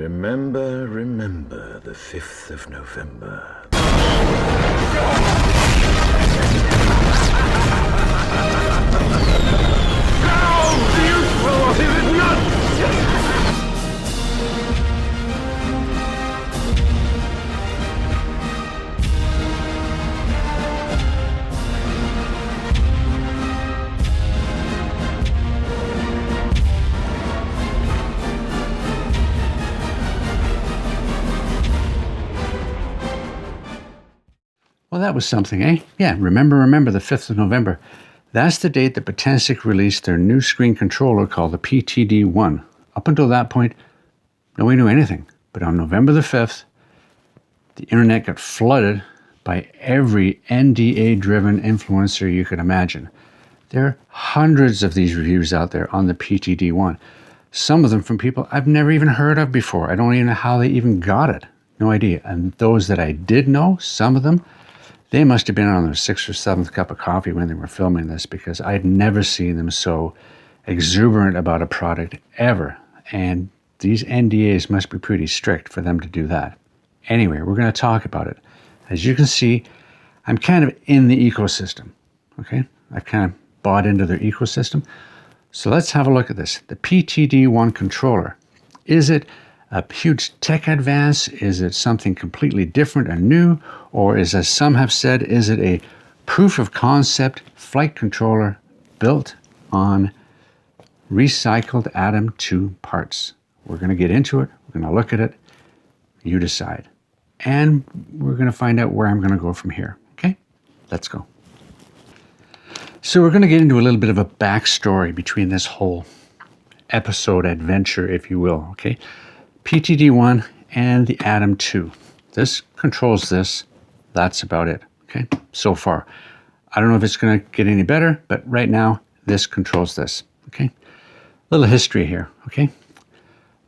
Remember the 5th of November. Well, that was something, eh? Yeah, remember the 5th of November. That's the date that Potensic released their new screen controller called the PTD1. Up until that point, nobody knew anything. But on November the 5th, the internet got flooded by every NDA-driven influencer you could imagine. There are hundreds of these reviews out there on the PTD1. Some of them from people I've never even heard of before. I don't even know how they even got it. No idea. And those that I did know, some of them, they must have been on their 6th or 7th cup of coffee when they were filming this, because I'd never seen them so exuberant about a product ever. And these NDAs must be pretty strict for them to do that. Anyway, we're going to talk about it. As you can see, I'm kind of in the ecosystem. Okay? I've kind of bought into their ecosystem. So let's have a look at this. The PTD1 controller. Is it a huge tech advance? Is it something completely different and new? Or is, as some have said, is it a proof of concept flight controller built on recycled Atom 2 parts? We're going to get into it. We're going to look at it. You decide. And we're going to find out where I'm going to go from here. Okay? Let's go. So we're going to get into a little bit of a backstory between this whole episode adventure, if you will. Okay? PTD1 and the Atom 2. This controls this. That's about it. Okay? So far. I don't know if it's going to get any better, but right now, this controls this. Okay? Little history here. Okay?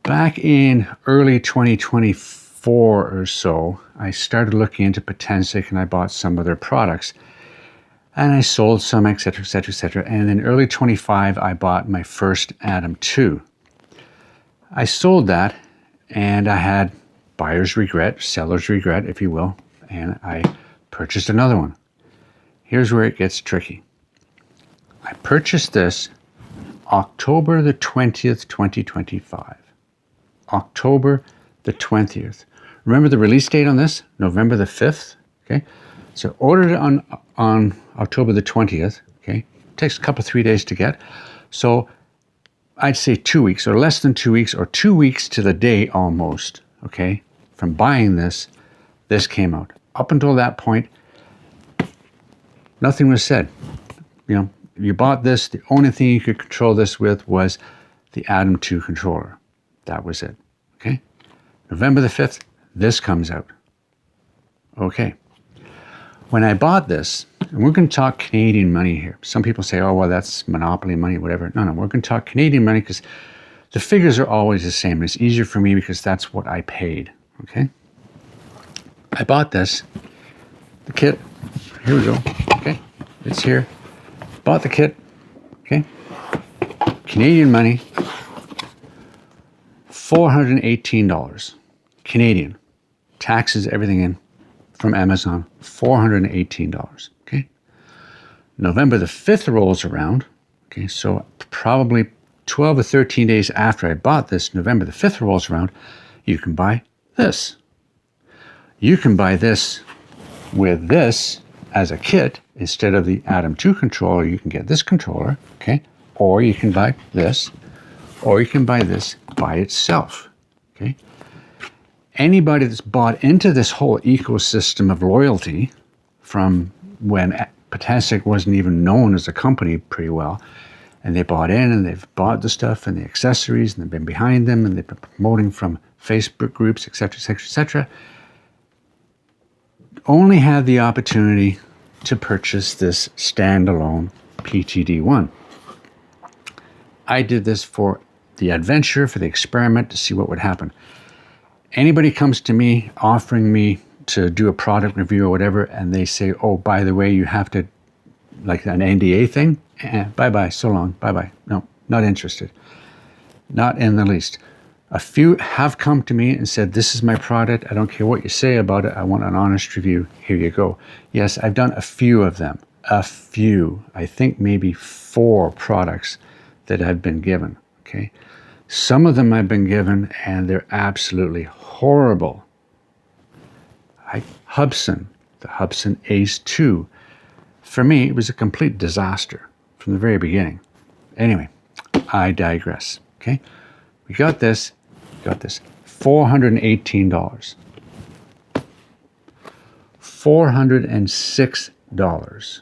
Back in early 2024 or so, I started looking into Potensic and I bought some of their products. And I sold some, etc., etc., etc. And in early 25, I bought my first Atom 2. I sold that, and I had buyer's regret, seller's regret, if you will, and I purchased another one. Here's where it gets tricky. I purchased this October the 20th, 2025. October the 20th. Remember the release date on this? November the 5th. Okay. So ordered it on October the 20th. Okay. Takes a couple, 3 days to get. So I'd say 2 weeks or less than 2 weeks, or 2 weeks to the day almost. Okay. From buying this came out. Up until that point, nothing was said. You know, you bought this, the only thing you could control this with was the Atom 2 controller. That was it. Okay? November the 5th, this comes out. Okay. When I bought this, and we're going to talk Canadian money here. Some people say, oh, well, that's monopoly money, whatever. No, we're going to talk Canadian money because the figures are always the same. It's easier for me because that's what I paid. Okay? I bought this. The kit. Here we go. Okay? It's here. Bought the kit. Okay? Canadian money. $418. Canadian. Taxes, everything in from Amazon. $418. Okay? November the 5th rolls around. Okay, so probably 12 or 13 days after I bought this, November the 5th rolls around, you can buy this. You can buy this with this as a kit instead of the Atom 2 controller. You can get this controller, okay? Or you can buy this, or you can buy this by itself, okay? Anybody that's bought into this whole ecosystem of loyalty from when Potensic wasn't even known as a company pretty well, and they bought in and they've bought the stuff and the accessories and they've been behind them and they've been promoting from Facebook groups, etc., etc., etc., only had the opportunity to purchase this standalone PTD1. I did this for the adventure, for the experiment, to see what would happen. Anybody comes to me offering me to do a product review or whatever, and they say, oh, by the way, you have to, like an NDA thing, bye-bye, so long, bye-bye. No, not interested. Not in the least. A few have come to me and said, this is my product. I don't care what you say about it. I want an honest review. Here you go. Yes, I've done a few of them. A few. I think maybe 4 products that I've been given. Okay. Some of them I've been given and they're absolutely horrible. Hubsan, the Hubsan Ace 2. For me, it was a complete disaster from the very beginning. Anyway, I digress. Okay. We got this. $418. $406.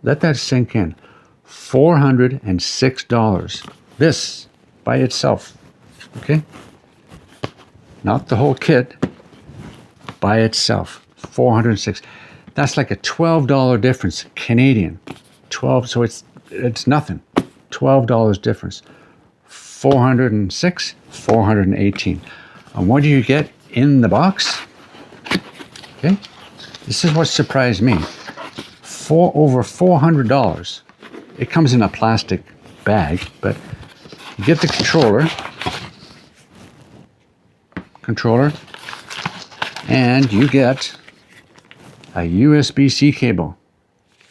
Let that sink in. $406. This by itself. Okay? Not the whole kit. By itself. $406. That's like a $12 difference Canadian. 12, so it's nothing. $12 difference. 406, 418. And what do you get in the box? Okay, this is what surprised me. Over $400. It comes in a plastic bag, but you get the controller, and you get a USB-C cable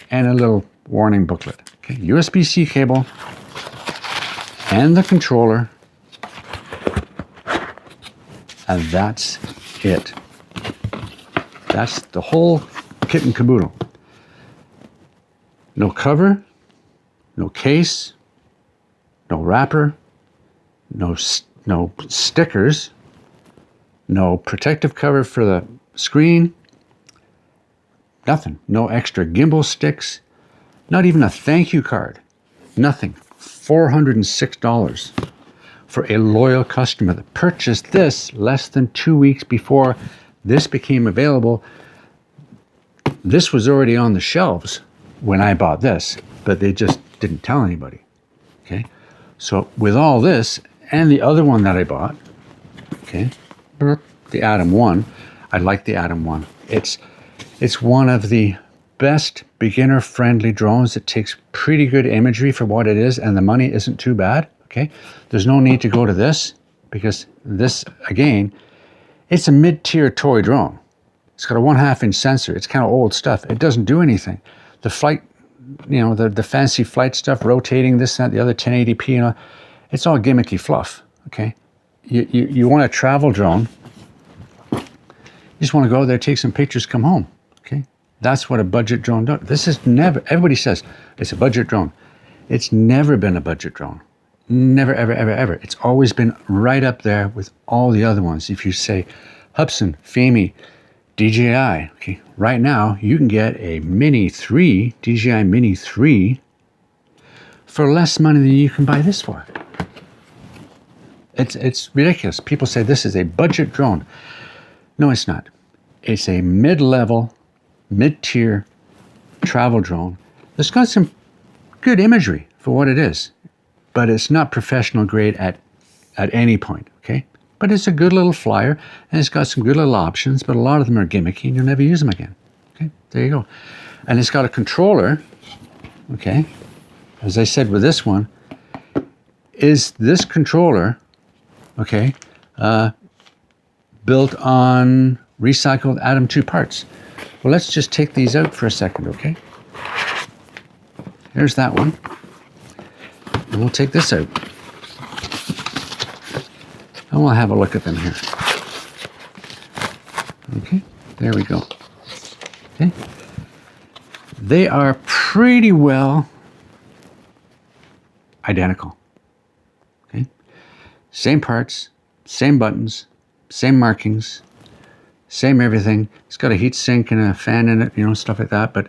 and a little warning booklet. Okay, USB-C cable and the controller, and that's it. That's the whole kit and caboodle. No cover, no case, no wrapper, no stickers, no protective cover for the screen, nothing. No extra gimbal sticks, not even a thank you card, nothing. $406 for a loyal customer that purchased this less than 2 weeks before this became available. This was already on the shelves when I bought this, but they just didn't tell anybody. Okay, so with all this and the other one that I bought, okay, the Atom 1, I like the Atom 1. It's one of the best beginner-friendly drones. It takes pretty good imagery for what it is, and the money isn't too bad. Okay, there's no need to go to this, because this, again, it's a mid-tier toy drone. It's got a 1/2 inch sensor. It's kind of old stuff. It doesn't do anything. The flight, the fancy flight stuff, rotating this, that, the other, 1080p, it's all gimmicky fluff. Okay, you want a travel drone. You just want to go there, take some pictures, come home. Okay. That's what a budget drone does. This is never, everybody says it's a budget drone. It's never been a budget drone. Never, ever, ever, ever. It's always been right up there with all the other ones. If you say Hubsan, Fami, DJI, okay, right now you can get a Mini 3, DJI Mini 3, for less money than you can buy this for. It's ridiculous. People say this is a budget drone. No, it's not. It's a mid-level, mid-tier travel drone that's got some good imagery for what it is, but it's not professional grade at any point, okay? But it's a good little flyer, and it's got some good little options, but a lot of them are gimmicky, and you'll never use them again. Okay, there you go. And it's got a controller, okay? As I said with this one, is this controller, okay, built on recycled Atom 2 parts. Well, let's just take these out for a second, okay? Here's that one. And we'll take this out. And we'll have a look at them here. Okay, there we go. Okay. They are pretty well identical. Okay. Same parts, same buttons, same markings, same everything. It's got a heat sink and a fan in it, stuff like that. But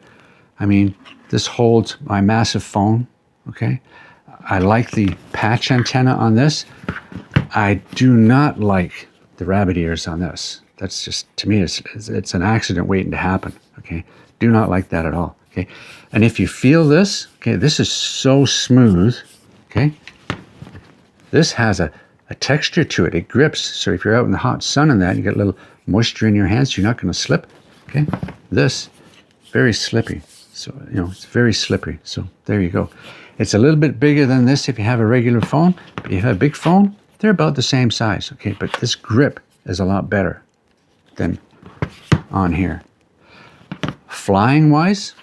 I mean, this holds my massive phone. Okay. I like the patch antenna on this. I do not like the rabbit ears on this. That's just, to me, it's an accident waiting to happen. Okay. Do not like that at all. Okay. And if you feel this, okay, this is so smooth. Okay. This has a texture to it. It grips. So if you're out in the hot sun and that, you get a little moisture in your hands, you're not going to slip. Okay. This, very slippy. So, it's very slippery. So there you go. It's a little bit bigger than this if you have a regular phone. But if you have a big phone, They're about the same size, okay? But this grip is a lot better than on here. Flying-wise,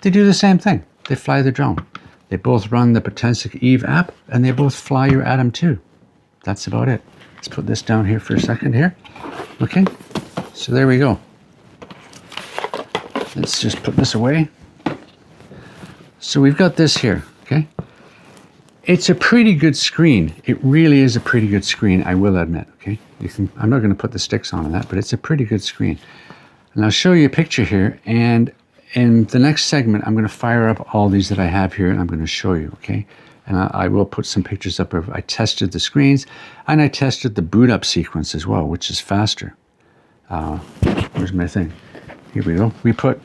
they do the same thing. They fly the drone. They both run the Potensic Eve app, and they both fly your Atom 2. That's about it. Let's put this down here for a second here. Okay, so there we go. Let's just put this away. So we've got this here, okay? It's a pretty good screen. It really is a pretty good screen, I will admit, okay? I'm not going to put the sticks on that, but it's a pretty good screen. And I'll show you a picture here, and in the next segment, I'm going to fire up all these that I have here, and I'm going to show you, okay? And I will put some pictures up of I tested the screens, and I tested the boot up sequence as well, which is faster. Where's my thing? Here we go. We put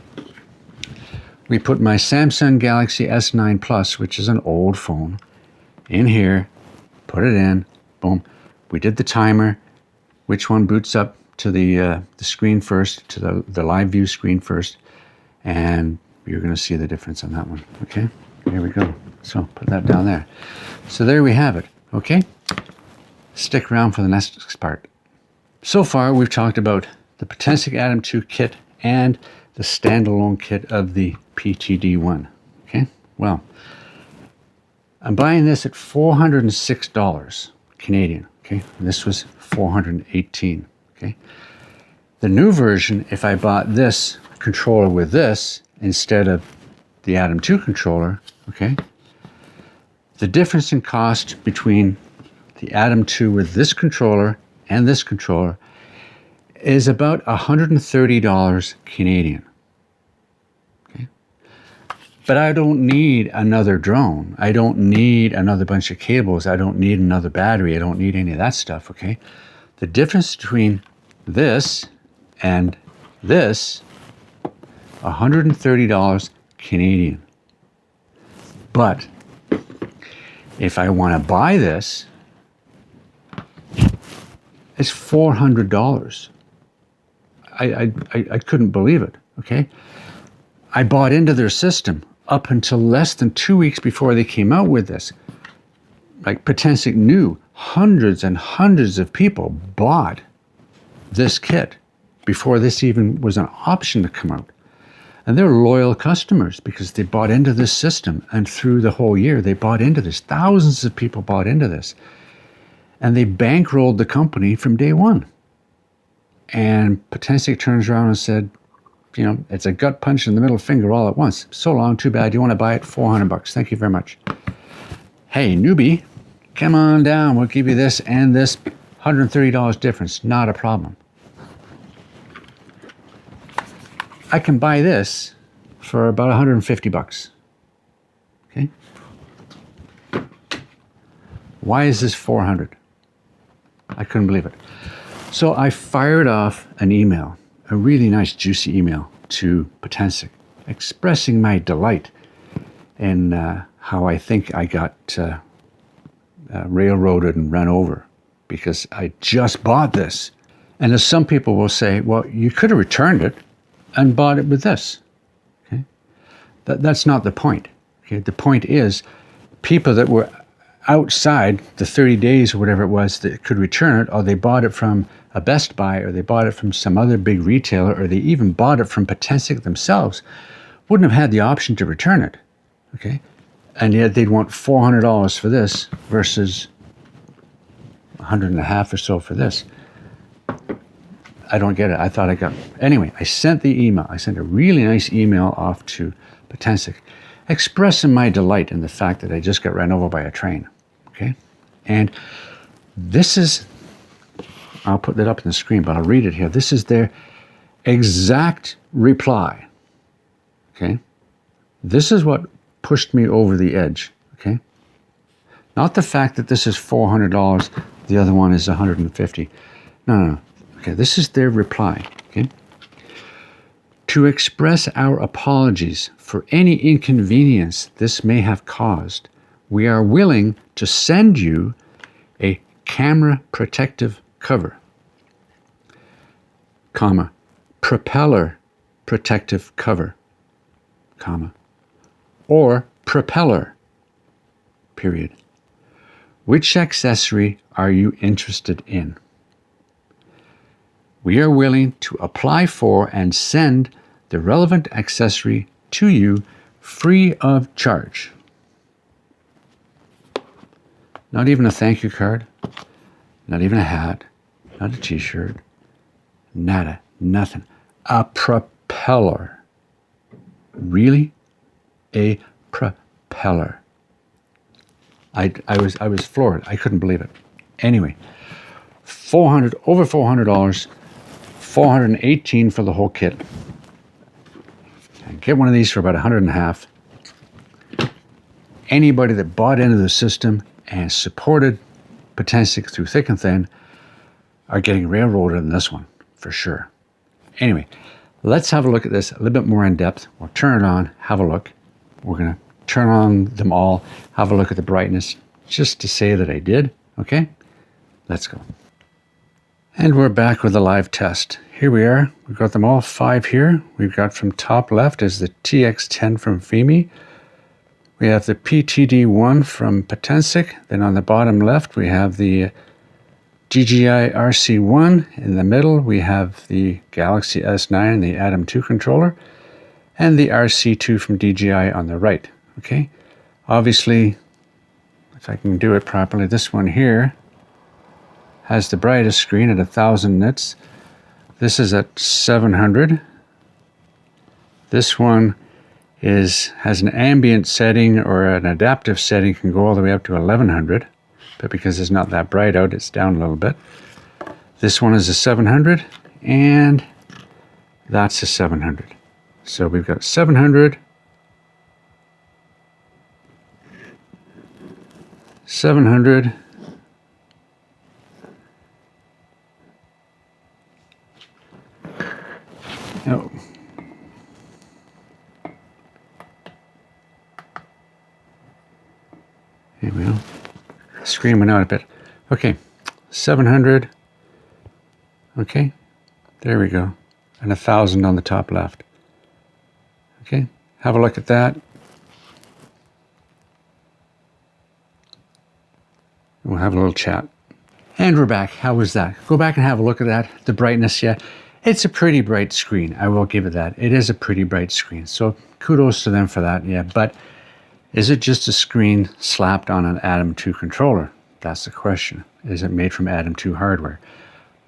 my Samsung Galaxy S9 Plus, which is an old phone, in here, put it in, boom. We did the timer, which one boots up to the screen first, to the live view screen first, and you're going to see the difference on that one, okay? Here we go. So put that down there. So there we have it, okay? Stick around for the next part. So far, we've talked about the Potensic Atom 2 kit and the standalone kit of the PTD1, okay? Well, I'm buying this at $406 Canadian, okay? And this was $418, okay? The new version, if I bought this controller with this instead of the Atom 2 controller, okay? The difference in cost between the Atom 2 with this controller and this controller is about $130 Canadian. Okay? But I don't need another drone. I don't need another bunch of cables. I don't need another battery. I don't need any of that stuff, okay? The difference between this and this, $130 Canadian. But if I want to buy this, it's $400. I couldn't believe it, okay? I bought into their system up until less than 2 weeks before they came out with this. Like Potensic knew hundreds and hundreds of people bought this kit before this even was an option to come out. And they're loyal customers because they bought into this system, and through the whole year they bought into this. Thousands of people bought into this. And they bankrolled the company from day one. And Potensic turns around and said, you know, it's a gut punch in the middle finger all at once. So long, too bad. You want to buy it? $400. Thank you very much. Hey, newbie, come on down. We'll give you this and this $130 difference. Not a problem. I can buy this for about $150. Okay? Why is this $400? I couldn't believe it. So I fired off an email, a really nice juicy email to Potensic, expressing my delight in how I think I got railroaded and run over because I just bought this. And as some people will say, well, you could have returned it and bought it with this. Okay? That's not the point. Okay? The point is people that were outside the 30 days or whatever it was that could return it, or they bought it from a Best Buy, or they bought it from some other big retailer, or they even bought it from Potensic themselves, wouldn't have had the option to return it. Okay? And yet they'd want $400 for this versus $150 or so for this. I don't get it. I thought I got... Anyway, I sent the email. I sent a really nice email off to Potensic, expressing my delight in the fact that I just got ran over by a train. Okay? And this is... I'll put that up on the screen, but I'll read it here. This is their exact reply. Okay? This is what pushed me over the edge. Okay? Not the fact that this is $400, the other one is $150. No. Okay, this is their reply. Okay? To express our apologies for any inconvenience this may have caused, we are willing to send you a camera protective cover, comma, propeller protective cover, comma, or propeller, period, Which accessory are you interested in? We are willing to apply for and send the relevant accessory to you free of charge. Not even a thank you card, not even a hat, not a t-shirt, nada, nothing. A propeller. Really? A propeller. I was floored. I couldn't believe it. Anyway, over $400, $418 for the whole kit. And get one of these for about $150. Anybody that bought into the system and supported Potensic through thick and thin are getting railroaded in this one, for sure. Anyway, let's have a look at this a little bit more in depth. We'll turn it on, have a look. We're going to turn on them all, have a look at the brightness, just to say that I did, okay? Let's go. And we're back with a live test. Here we are. We've got them all 5 here. We've got from top left is the TX10 from FEMI. We have the PTD1 from Potensic. Then on the bottom left, we have the DJI RC1. In the middle, we have the Galaxy S9, the Atom 2 controller, and the RC2 from DJI on the right. Okay, obviously, if I can do it properly, this one here has the brightest screen at 1000 nits. This is at 700. This one has an ambient setting or an adaptive setting, can go all the way up to 1100, but because it's not that bright out, it's down a little bit. This one is a 700, and that's a 700. So we've got 700, 700, oh. Here we go. The screen went out a bit. Okay, 700. Okay, there we go. And 1000 on the top left. Okay, have a look at that. We'll have a little chat. And we're back. How was that? Go back and have a look at that. The brightness, yeah. It's a pretty bright screen. I will give it that. It is a pretty bright screen. So kudos to them for that, yeah. But is it just a screen slapped on an Atom 2 controller? That's the question. Is it made from Atom 2 hardware?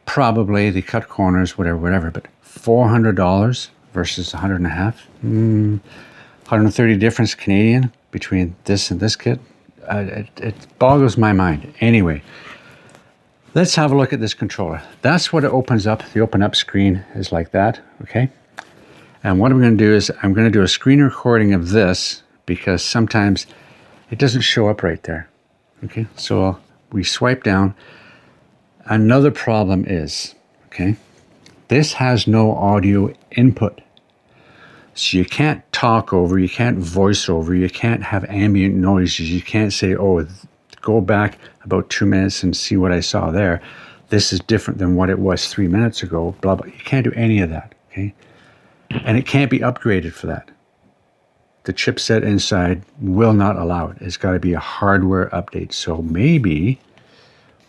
Probably. They cut corners, whatever. But $400 versus $150. 130 difference Canadian between this and this kit. It boggles my mind. Anyway, let's have a look at this controller. That's what it opens up. The open up screen is like that, okay? And what I'm going to do is I'm going to do a screen recording of this because sometimes it doesn't show up right there, okay? So we swipe down. Another problem is, okay, this has no audio input. So you can't talk over, you can't voice over, you can't have ambient noises. You can't say, oh, go back about 2 minutes and see what I saw there. This is different than what it was 3 minutes ago, blah, blah. You can't do any of that, okay? And it can't be upgraded for that. The chipset inside will not allow it. It's got to be a hardware update. So maybe,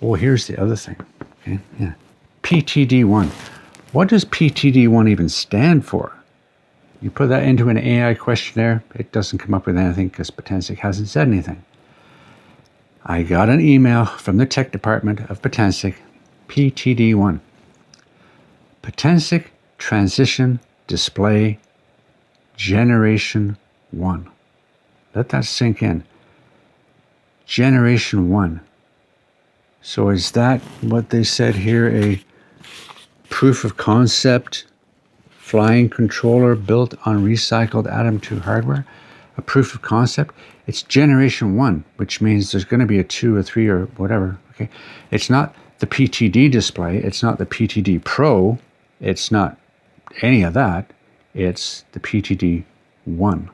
oh, here's the other thing, okay? Yeah, PTD1. What does PTD1 even stand for? You put that into an AI questionnaire, it doesn't come up with anything because Potensic hasn't said anything. I got an email from the tech department of Potensic, PTD1. Potensic Transition Display Generation 1. Let that sink in. Generation 1. So is that what they said here, a proof of concept flying controller built on recycled Atom 2 hardware? A proof of concept? It's generation 1, which means there's going to be a 2 or 3 or whatever, okay? It's not the PTD display. It's not the PTD Pro. It's not any of that. It's the PTD1.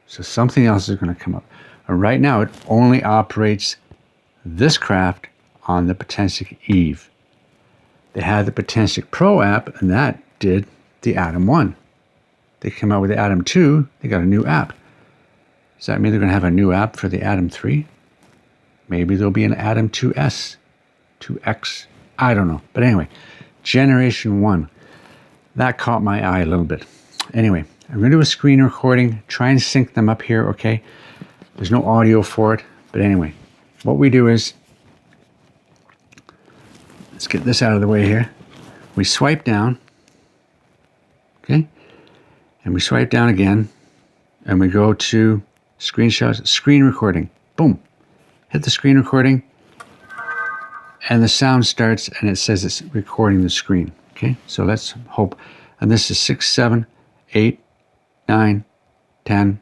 So something else is going to come up. And right now, it only operates this craft on the Potensic Eve. They had the Potensic Pro app, and that did the Atom 1. They came out with the Atom 2, they got a new app. Does that mean they're going to have a new app for the Atom 3? Maybe there'll be an Atom 2S, 2X. I don't know. But anyway, Generation 1. That caught my eye a little bit. Anyway, I'm going to do a screen recording, try and sync them up here, okay? There's no audio for it. But anyway, what we do is, let's get this out of the way here. We swipe down, okay? And we swipe down again, and we go to screenshots, screen recording. Boom. Hit the screen recording, and the sound starts, and it says it's recording the screen. Okay, so let's hope. And this is 6, 7, 8, 9, 10,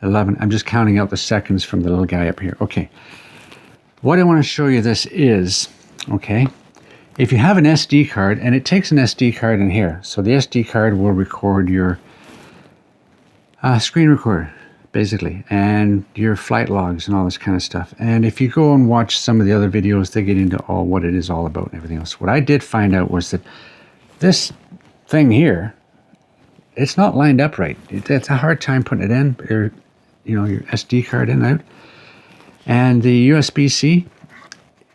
11. I'm just counting out the seconds from the little guy up here. Okay. What I want to show you this is, okay, if you have an SD card, and it takes an SD card in here, so the SD card will record your screen recorder, basically, and your flight logs and all this kind of stuff. And if you go and watch some of the other videos, they get into all what it is all about and everything else. What I did find out was that this thing here, it's not lined up right. It's a hard time putting it in, your SD card in and out. And the USB-C,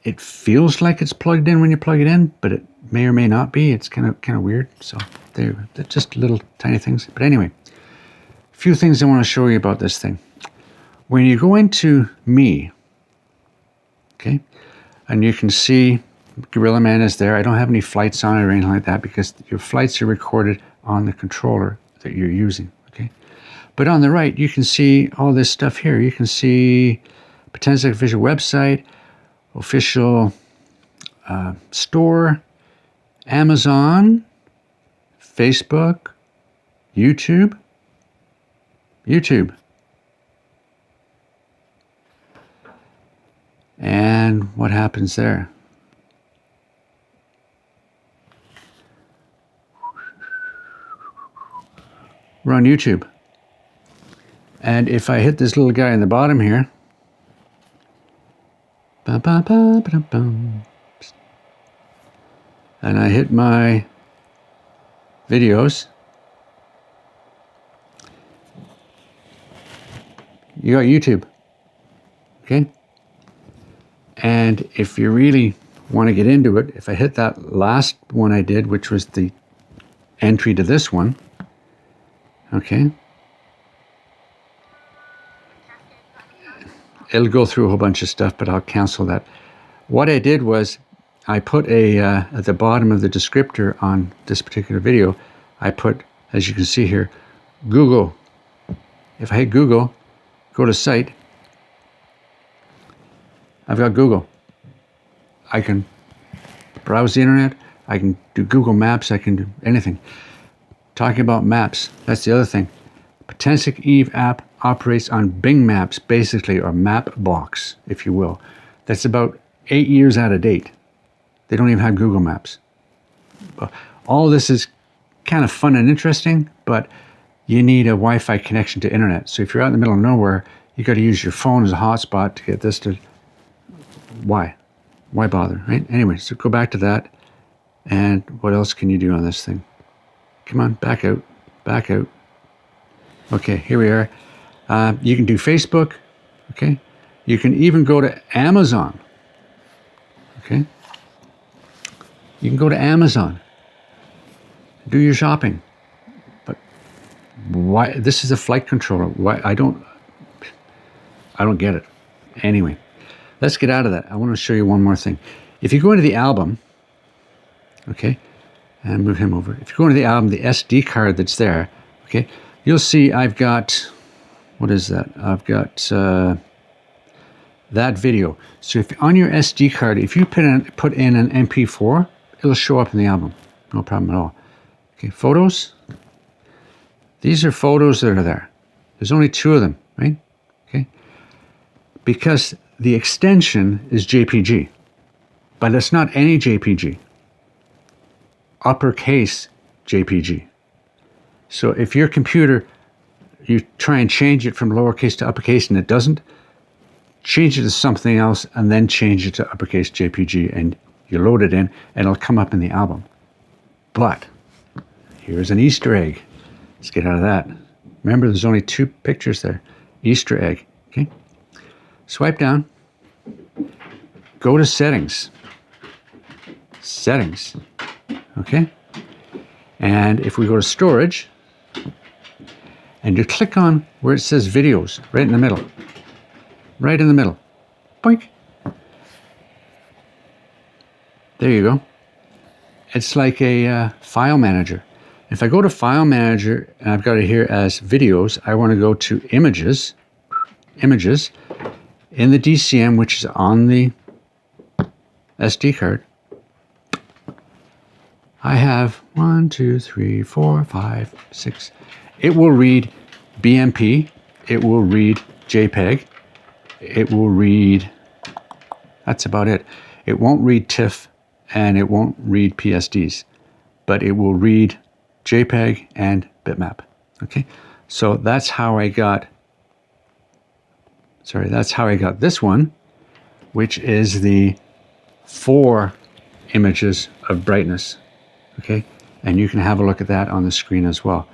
it feels like it's plugged in when you plug it in, but it may or may not be. It's kind of weird. So they're just little tiny things. But anyway, a few things I want to show you about this thing. When you go into Me, okay, and you can see Gorilla Man is there. I don't have any flights on it or anything like that because your flights are recorded on the controller that you're using, okay? But on the right, you can see all this stuff here. You can see Potensic official website, official store, Amazon, Facebook, YouTube. And what happens there? We're on YouTube. And if I hit this little guy in the bottom here, and I hit my videos, you got YouTube, okay? And if you really want to get into it, if I hit that last one I did, which was the entry to this one, okay, it'll go through a whole bunch of stuff, but I'll cancel that. What I did was I put at the bottom of the descriptor on this particular video, I put, as you can see here, Google. If I hit Google, go to site, I've got Google. I can browse the internet, I can do Google Maps, I can do anything. Talking about maps, that's the other thing. Potensic Eve app operates on Bing Maps, basically, or Mapbox, if you will. That's about 8 years out of date. They don't even have Google Maps. All this is kind of fun and interesting, but you need a Wi-Fi connection to internet. So if you're out in the middle of nowhere, you got to use your phone as a hotspot to get this to. Why? Why bother, right? Anyway, so go back to that. And what else can you do on this thing? Come on, back out, back out. Okay, here we are. You can do Facebook, okay? You can even go to Amazon, okay? You can go to Amazon, do your shopping. But why? This is a flight controller. Why? I don't get it. Anyway, let's get out of that. I want to show you one more thing. If you go into the album, okay, and move him over. If you go into the album, the SD card that's there, okay, you'll see I've got, what is that? I've got that video. So if on your SD card, if you put in an MP4, it'll show up in the album. No problem at all. Okay, photos. These are photos that are there. There's only 2 of them, right? Okay. Because the extension is JPG, but it's not any JPG. Uppercase JPG. So if your computer, you try and change it from lowercase to uppercase and it doesn't, change it to something else and then change it to uppercase JPG and you load it in and it'll come up in the album. But here's an Easter egg. Let's get out of that. Remember, there's only 2 pictures there. Easter egg, okay? Swipe down go to settings. Settings. Okay? And if we go to storage, and you click on where it says videos, right in the middle. Right in the middle. Boink. There you go. It's like a file manager. If I go to file manager, and I've got it here as videos, I want to go to images, images, in the DCM, which is on the SD card. I have 1, 2, 3, 4, 5, 6. It will read BMP. It will read JPEG. It will read, that's about it. It won't read TIFF and it won't read PSDs, but it will read JPEG and bitmap. Okay, so that's how I got, that's how I got this one, which is the 4 images of brightness. Okay, and you can have a look at that on the screen as well.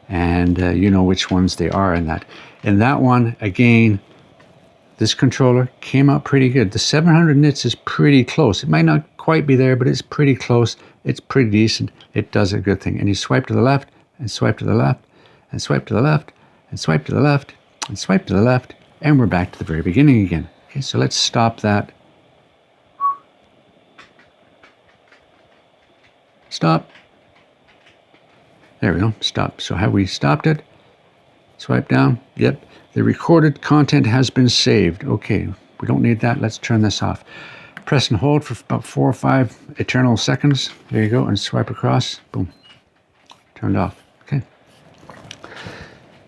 And you know which ones they are in that. In that one, again, this controller came out pretty good. The 700 nits is pretty close. It might not quite be there, but it's pretty close. It's pretty decent. It does a good thing. And you swipe to the left, and swipe to the left, and swipe to the left, and swipe to the left, and swipe to the left, and we're back to the very beginning again. Okay, so let's stop that. Stop. There we go, stop. So have we stopped it? Swipe down, yep. The recorded content has been saved. Okay, we don't need that, let's turn this off. Press and hold for about 4 or 5 eternal seconds. There you go, and swipe across, boom. Turned off, okay.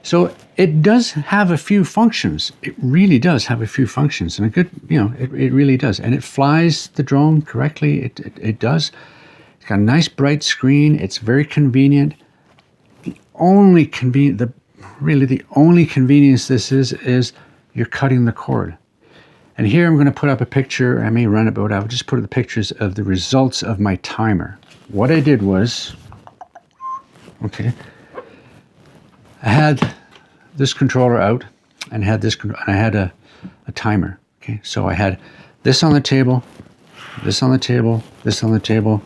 So it does have a few functions. It really does have a few functions, and a good, it really does. And it flies the drone correctly, it does. It's got a nice bright screen, it's very convenient. The only convenience this is you're cutting the cord. And here I'm going to put up a picture. I may run it, but I'll just put up the pictures of the results of my timer. What I did was, okay, I had this controller out and I had a timer. Okay, so I had this on the table, this on the table, this on the table,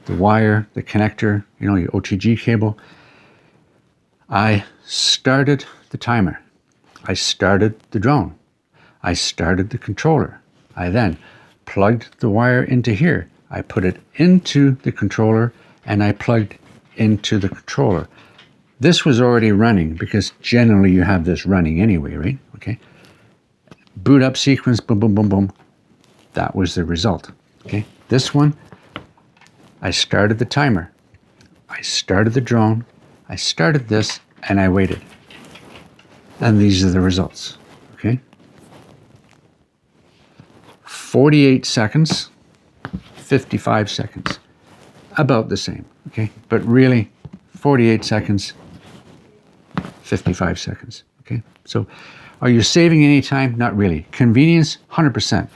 the wire, the connector, your OTG cable. I started the timer. I started the drone. I started the controller. I then plugged the wire into here. I put it into the controller and I plugged into the controller. This was already running because generally you have this running anyway, right? Okay. Boot up sequence, boom, boom, boom, boom. That was the result. Okay. This one, I started the timer. I started the drone. I started this and I waited. And these are the results, okay? 48 seconds, 55 seconds, about the same, okay? But really, 48 seconds, 55 seconds, okay? So are you saving any time? Not really. Convenience, 100%.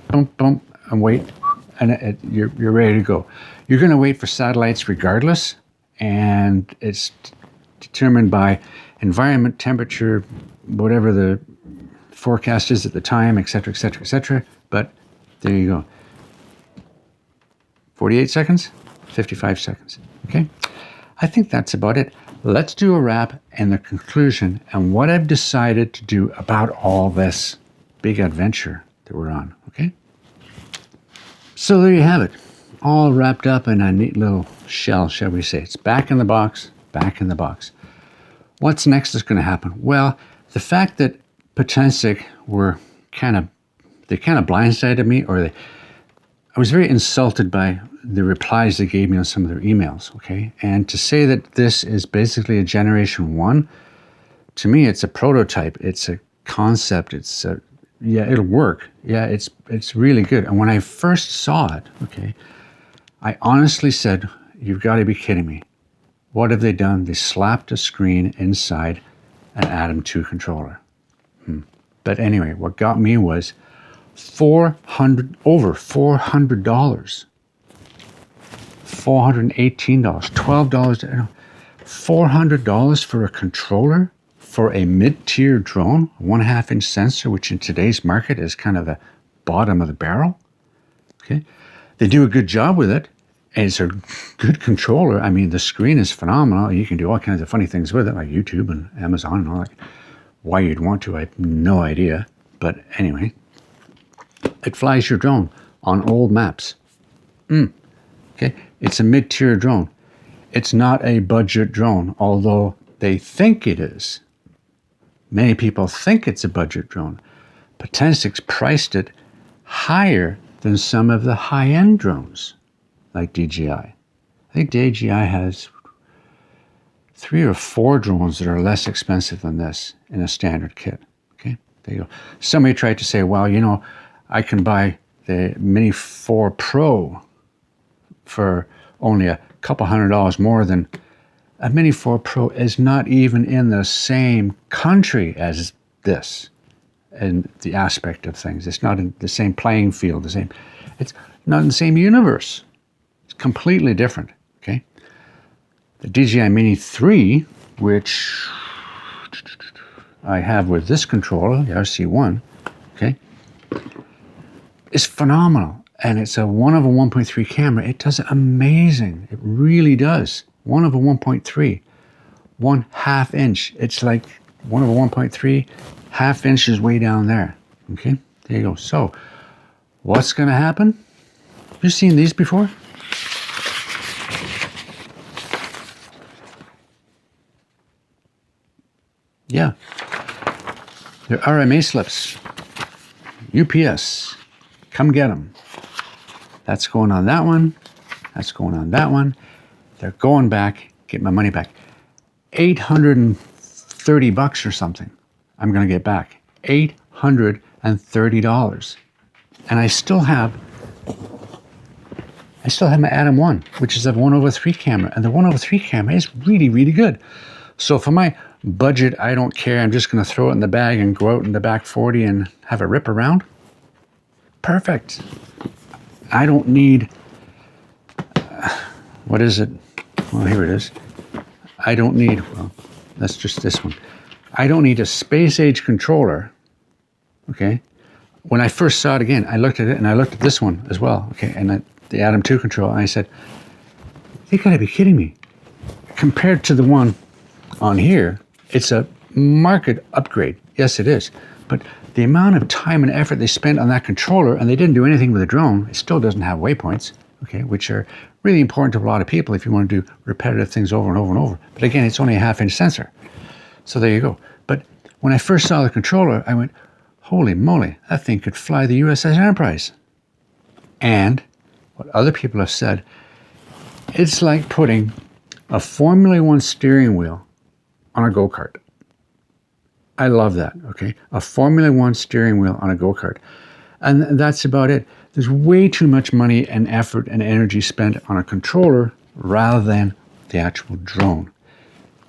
Boom, boom, and wait, and you're ready to go. You're gonna wait for satellites regardless, and it's determined by environment, temperature, whatever the forecast is at the time, etc., etc., etc. But there you go. 48 seconds, 55 seconds. Okay? I think that's about it. Let's do a wrap and the conclusion and what I've decided to do about all this big adventure that we're on. Okay? So there you have it. All wrapped up in a neat little shell, shall we say. It's back in the box, back in the box. What's next is going to happen? Well, the fact that Potensic were kind of blindsided me, I was very insulted by the replies they gave me on some of their emails, okay? And to say that this is basically a generation 1, to me it's a prototype, it's a concept, yeah, it'll work. Yeah, it's really good. And when I first saw it, okay, I honestly said, you've got to be kidding me. What have they done? They slapped a screen inside an Atom 2 controller. But anyway, what got me was over $400, $418, $12, $400 for a controller for a mid-tier drone, 1/2 inch sensor, which in today's market is kind of the bottom of the barrel. Okay, they do a good job with it, and it's a good controller. I mean, the screen is phenomenal. You can do all kinds of funny things with it, like YouTube and Amazon and all that. Why you'd want to, I have no idea. But anyway, it flies your drone on old maps. Okay, it's a mid-tier drone. It's not a budget drone, although they think it is. Many people think it's a budget drone. Potensic's priced it higher than some of the high-end drones, like DJI. I think DJI has 3 or 4 drones that are less expensive than this in a standard kit. Okay, there you go. Somebody tried to say, well, you know, I can buy the Mini 4 Pro for only a couple $100 more than a Mini 4 Pro is not even in the same country as this in the aspect of things. It's not in the same playing field, it's not in the same universe. It's completely different, okay? The DJI Mini 3, which I have with this controller, the RC1, okay, is phenomenal. And it's a 1 over 1.3 camera. It does amazing. It really does. 1 over 1.3. 1/2 inch. It's like 1 over 1.3, ½ inch is way down there. Okay, there you go. So, what's going to happen? You've seen these before? Yeah. They're RMA slips. UPS. Come get them. That's going on that one. That's going on that one. They're going back. Get my money back. $830 or something. I'm going to get back. $830. And I still have my Atom 1, which is a 1 over 3 camera. And the 1 over 3 camera is really, really good. So for my budget, I don't care. I'm just going to throw it in the bag and go out in the back 40 and have a rip around. Perfect. I don't need, what is it? Well, here it is. I don't need, well, that's just this one. I don't need a space age controller, okay? When I first saw it again, I looked at it and I looked at this one as well, okay? And the Atom 2 controller, and I said, you gotta be kidding me. Compared to the one on here, it's a market upgrade. Yes, it is. But the amount of time and effort they spent on that controller, and they didn't do anything with the drone, it still doesn't have waypoints, okay, which are really important to a lot of people if you want to do repetitive things over and over and over. But again, it's only a ½ inch sensor. So there you go. But when I first saw the controller, I went, holy moly, that thing could fly the USS Enterprise. And what other people have said, it's like putting a Formula 1 steering wheel on a go-kart. I love that, okay? A Formula 1 steering wheel on a go-kart. And that's about it. There's way too much money and effort and energy spent on a controller rather than the actual drone.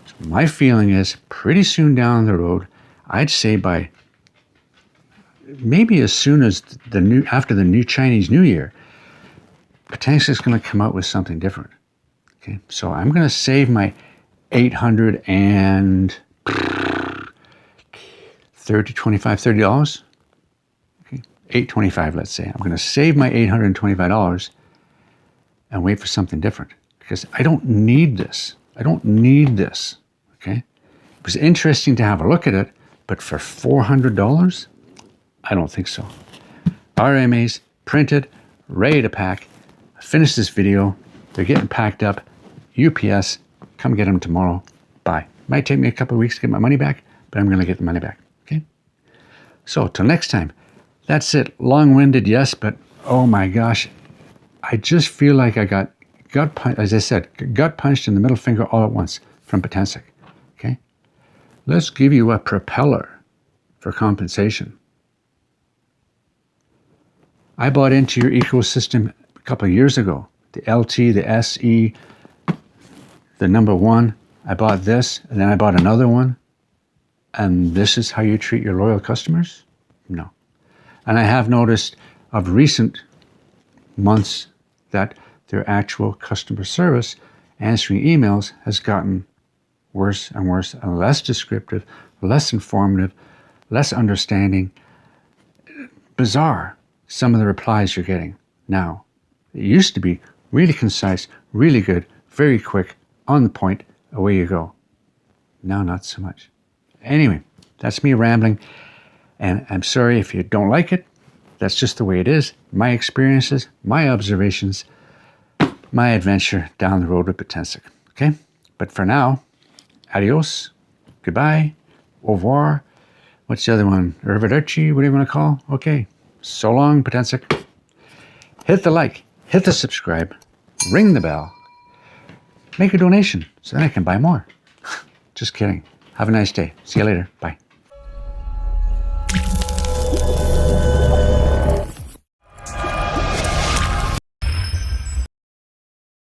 So my feeling is pretty soon down the road, I'd say by maybe as soon as after the new Chinese New Year, Potensic is going to come out with something different. Okay, so I'm going to save my $30. Okay, $825, let's say. I'm going to save my $825 and wait for something different because I don't need this. I don't need this. Okay, it was interesting to have a look at it, but for $400, I don't think so. RMAs printed, ready to pack. I finished this video. They're getting packed up. UPS, come get them tomorrow. Bye. Might take me a couple of weeks to get my money back, but I'm going to get the money back. Okay? So, till next time. That's it. Long-winded, yes, but oh my gosh. I just feel like I got gut punched, as I said, gut punched in the middle finger all at once from Potensic. Okay? Let's give you a propeller for compensation. I bought into your ecosystem a couple of years ago. The LT, the SE, the number 1. I bought this, and then I bought another one. And this is how you treat your loyal customers? No. And I have noticed of recent months that their actual customer service, answering emails, has gotten worse and worse and less descriptive, less informative, less understanding. Bizarre, some of the replies you're getting. now. It used to be really concise, really good, very quick, on the point, away you go. Now, not so much. Anyway, that's me rambling, and I'm sorry if you don't like it. That's just the way it is. My experiences, my observations, my adventure down the road with Potensic. Okay? But for now, adios, goodbye, au revoir. What's the other one? Arrivederci, what do you want to call? Okay. So long, Potensic. Hit the like, hit the subscribe, ring the bell, make a donation so then I can buy more. Just kidding. Have a nice day. See you later. Bye.